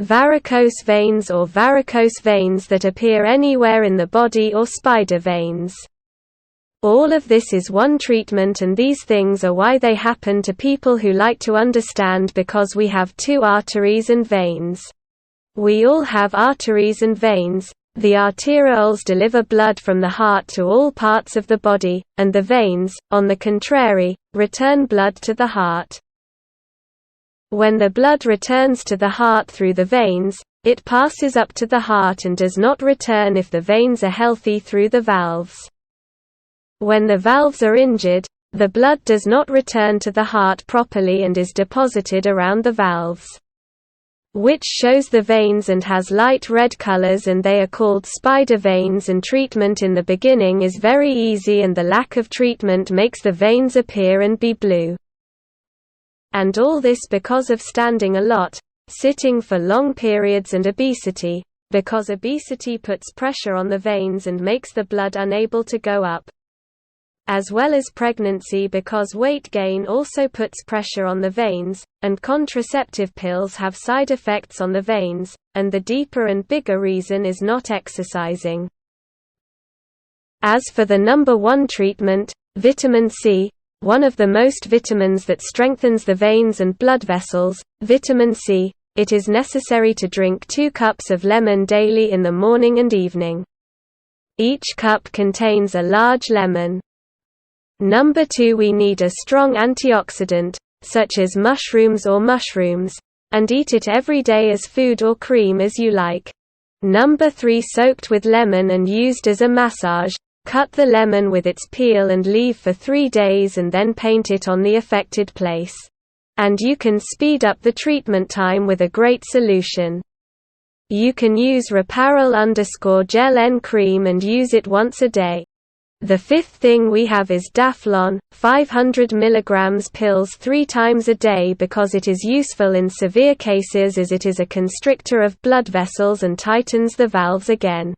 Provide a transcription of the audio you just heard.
varicose veins or varicose veins that appear anywhere in the body, or spider veins. All of this is one treatment, and these things are why they happen to people who like to understand, because we have two arteries and veins. We all have arteries and veins. The arterioles deliver blood from the heart to all parts of the body, and the veins, on the contrary, return blood to the heart. When the blood returns to the heart through the veins, it passes up to the heart and does not return if the veins are healthy through the valves. When the valves are injured, the blood does not return to the heart properly and is deposited around the valves, which shows the veins and has light red colors, and they are called spider veins. And treatment in the beginning is very easy, and the lack of treatment makes the veins appear and be blue. And all this because of standing a lot, sitting for long periods, and obesity, because obesity puts pressure on the veins and makes the blood unable to go up. As well as pregnancy, because weight gain also puts pressure on the veins, and contraceptive pills have side effects on the veins, and the deeper and bigger reason is not exercising. As for the number one treatment, vitamin C, one of the most vitamins that strengthens the veins and blood vessels, vitamin C, it is necessary to drink 2 cups of lemon daily in the morning and evening. Each cup contains a large lemon. Number 2, we need a strong antioxidant, such as mushrooms, and eat it every day as food or cream as you like. Number 3, soaked with lemon and used as a massage. Cut the lemon with its peel and leave for 3 days, and then paint it on the affected place. And you can speed up the treatment time with a great solution. You can use Reparal_gel N cream and use it once a day. The 5th thing we have is Daflon, 500 mg pills 3 times a day, because it is useful in severe cases as it is a constrictor of blood vessels and tightens the valves again.